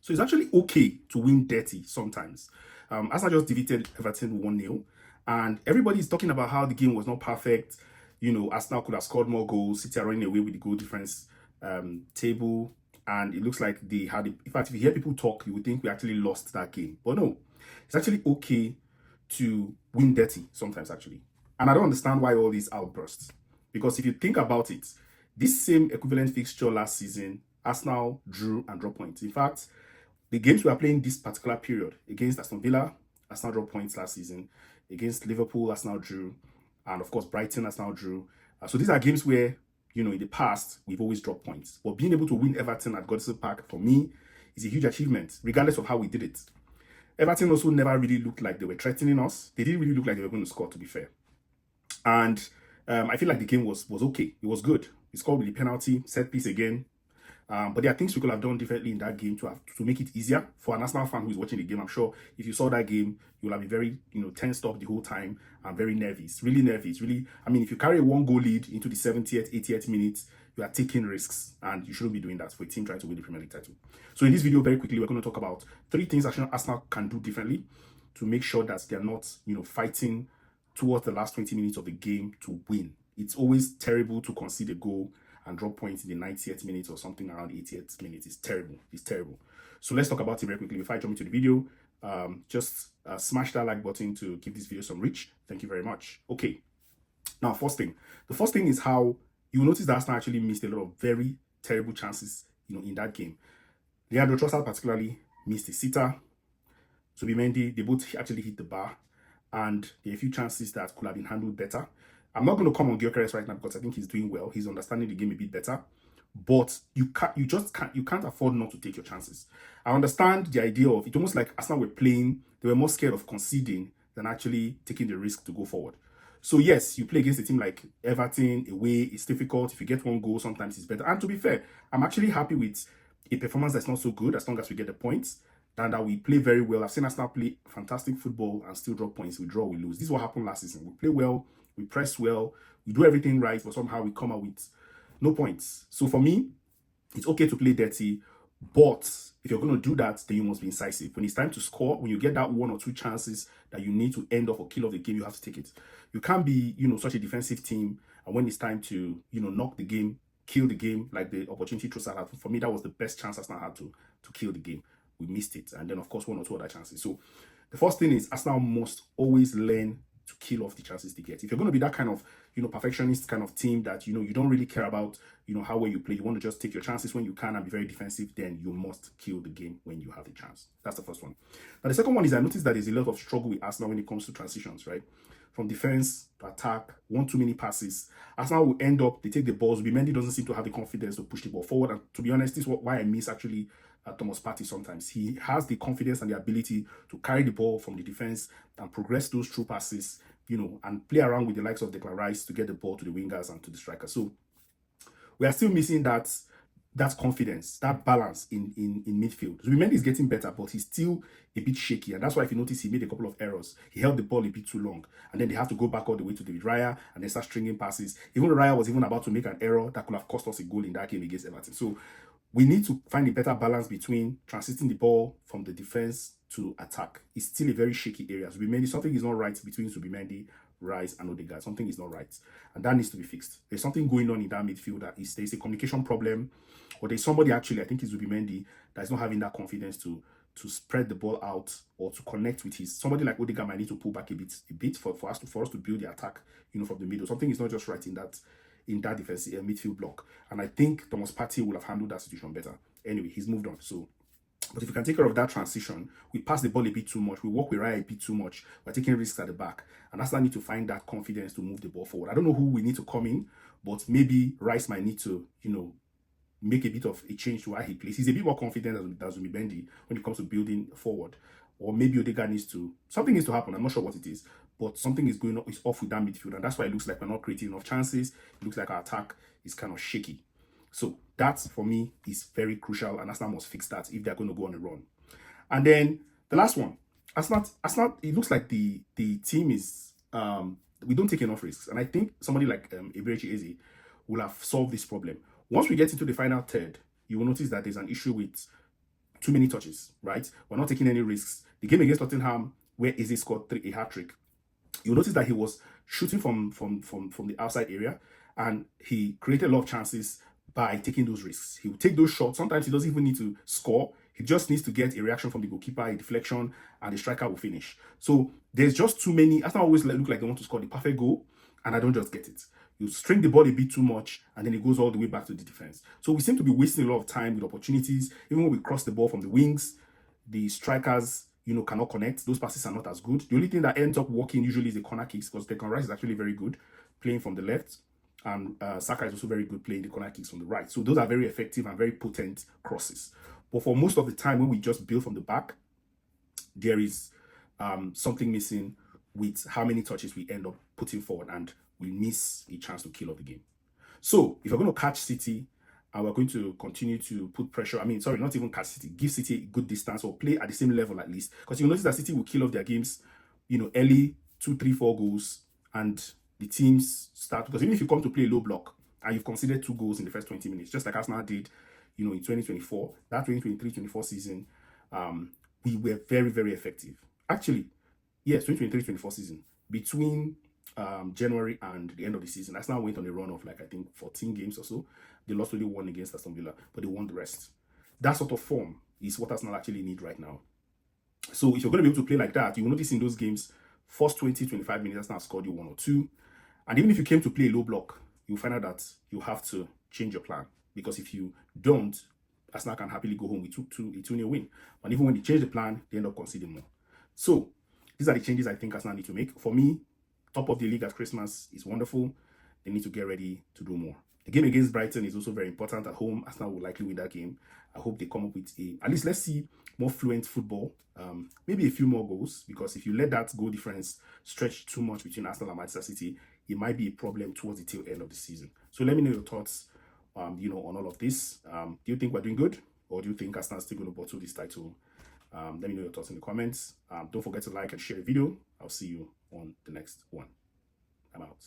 So it's actually okay to win dirty sometimes. Arsenal just defeated Everton 1-0, and everybody is talking about how the game was not perfect. Arsenal could have scored more goals. City are running away with the goal difference table, and it looks like they had it. In fact, if you hear people talk, you would think we actually lost that game. But no, it's actually okay to win dirty sometimes, actually. And I don't understand why all these outbursts. Because if you think about it, this same equivalent fixture last season, Arsenal drew and dropped points. In fact, the games we are playing this particular period against Aston Villa, Arsenal dropped points last season. Against Liverpool, Arsenal drew. And of course, Brighton, Arsenal drew. So these are games where, in the past, we've always dropped points. But being able to win Everton at Goodison Park, for me, is a huge achievement, regardless of how we did it. Everton also never really looked like they were threatening us. They didn't really look like they were going to score, to be fair. And I feel like the game was okay. It was good. We scored with the penalty, set piece again. But there are things we could have done differently in that game to make it easier for an Arsenal fan who is watching the game. I'm sure if you saw that game, you will have been very, tensed up the whole time and very nervous. Really nervous. Really, I mean, if you carry a 1-goal lead into the 70th, 80th minute, you are taking risks, and you shouldn't be doing that for a team trying to win the Premier League title. So in this video, very quickly, we're going to talk about 3 things Arsenal can do differently to make sure that they're not, fighting towards the last 20 minutes of the game to win. It's always terrible to concede a goal and drop points in the 90th minute or something around 80th minute. It's terrible. It's terrible. So let's talk about it very quickly. Before I jump into the video, just smash that like button to give this video some reach. Thank you very much. Okay. Now, first thing. The first thing is how you notice that Arsenal actually missed a lot of very terrible chances, in that game. Leandro Trossard particularly missed a sitter. Zubimendi, they both actually hit the bar. And there are a few chances that could have been handled better. I'm not going to come on Gyökeres right now because I think he's doing well. He's understanding the game a bit better. But you can't afford not to take your chances. I understand the idea of it, almost like Arsenal were playing, they were more scared of conceding than actually taking the risk to go forward. So yes, you play against a team like Everton away, it's difficult. If you get 1 goal, sometimes it's better. And to be fair, I'm actually happy with a performance that's not so good as long as we get the points, than that we play very well. I've seen Arsenal play fantastic football and still drop points. We draw, we lose. This is what happened last season. We play well, we press well, we do everything right, but somehow we come out with no points. So for me, it's okay to play dirty, but if you're going to do that, then you must be incisive. When it's time to score, when you get that 1 or 2 chances that you need to end off or kill off the game, you have to take it. You can't be, such a defensive team, and when it's time to, knock the game, kill the game, like the opportunity Trossard had. For me, that was the best chance Arsenal had to kill the game. We missed it, and then of course 1 or 2 other chances. So the first thing is Arsenal must always learn to kill off the chances they get. If you're going to be that kind of, perfectionist kind of team that, you don't really care about, how well you play, you want to just take your chances when you can and be very defensive, then you must kill the game when you have the chance. That's the first one. Now, the second one is I noticed that there's a lot of struggle with Arsenal when it comes to transitions, right? From defense to attack, 1 too many passes. Arsenal will end up, they take the balls. Zubimendi doesn't seem to have the confidence to push the ball forward. And to be honest, this is why I miss actually Thomas Partey sometimes. He has the confidence and the ability to carry the ball from the defense and progress those through passes, and play around with the likes of Declan Rice to get the ball to the wingers and to the striker. So we are still missing that confidence, that balance in midfield. Zubimendi is getting better, but he's still a bit shaky. And that's why if you notice, he made a couple of errors. He held the ball a bit too long. And then they have to go back all the way to David Raya and then start stringing passes. Even Raya was even about to make an error that could have cost us a goal in that game against Everton. So we need to find a better balance between transiting the ball from the defense to attack. It's still a very shaky area. Zubimendi, something is not right between Zubimendi, Rice, and Odegaard. Something is not right. And that needs to be fixed. There's something going on in that midfield there's a communication problem, or there's somebody actually, I think it's Zubimendi, that's not having that confidence to spread the ball out or to connect with somebody like Odegaard might need to pull back a bit for us to build the attack, from the middle. Something is not just right in that defensive midfield block. And I think Thomas Partey will have handled that situation better. Anyway, he's moved on. So, but if we can take care of that transition, we pass the ball a bit too much, we walk with Raya a bit too much, we're taking risks at the back, and Arsenal need to find that confidence to move the ball forward. I don't know who we need to come in, but maybe Rice might need to, make a bit of a change to how he plays. He's a bit more confident than Zubimendi when it comes to building forward. Or maybe Odegaard something needs to happen. I'm not sure what it is, but something is going on, is off with that midfield, and that's why it looks like we're not creating enough chances. It looks like our attack is kind of shaky. So that, for me, is very crucial, and Arsenal must fix that if they're going to go on a run. And then the last one, Arsenal, it looks like the team is, we don't take enough risks. And I think somebody like Eberechi Eze will have solved this problem. Once we get into the final third, you will notice that there's an issue with too many touches, right? We're not taking any risks. The game against Tottenham, where Eze scored a hat-trick, you'll notice that he was shooting from the outside area, and he created a lot of chances by taking those risks. He will take those shots. Sometimes he doesn't even need to score. He just needs to get a reaction from the goalkeeper, a deflection, and the striker will finish. So there's just too many. Arsenal always look like they want to score the perfect goal, and I don't just get it. You string the ball a bit too much, and then it goes all the way back to the defense. So we seem to be wasting a lot of time with opportunities. Even when we cross the ball from the wings, the strikers, cannot connect. Those passes are not as good. The only thing that ends up working usually is the corner kicks, because Declan Rice is actually very good playing from the left, and Saka is also very good playing the corner kicks from the right. So those are very effective and very potent crosses. But for most of the time, when we just build from the back, there is something missing with how many touches we end up putting forward, and we miss a chance to kill off the game. So if you're going to catch City, and we're going to continue to put pressure. Not even catch City. Give City a good distance, or play at the same level at least. Because you'll notice that City will kill off their games, early, 2, 3, 4 goals, and the teams start. Because even if you come to play low block and you've conceded 2 goals in the first 20 minutes, just like Arsenal did, in 2024, that 2023-24 season, we were very, very effective. Actually, yes, 2023-24 season, between January and the end of the season, Arsenal went on a run of 14 games or so. They lost only 1 against Aston Villa, but they won the rest. That sort of form is what Arsenal actually need right now. So if you're going to be able to play like that, you will notice in those games, first 20-25 minutes, Arsenal scored you 1 or 2. And even if you came to play low block, you'll find out that you have to change your plan. Because if you don't, Arsenal can happily go home with a 2-0 win. And even when they change the plan, they end up conceding more. So these are the changes I think Arsenal need to make. For me, top of the league at Christmas is wonderful. They need to get ready to do more. The game against Brighton is also very important at home. Arsenal will likely win that game. I hope they come up with at least let's see more fluent football. Maybe a few more goals, because if you let that goal difference stretch too much between Arsenal and Manchester City, it might be a problem towards the tail end of the season. So let me know your thoughts, on all of this. Do you think we're doing good, or do you think Arsenal's still going to bottle this title? Let me know your thoughts in the comments. Don't forget to like and share the video. I'll see you on the next one. I'm out.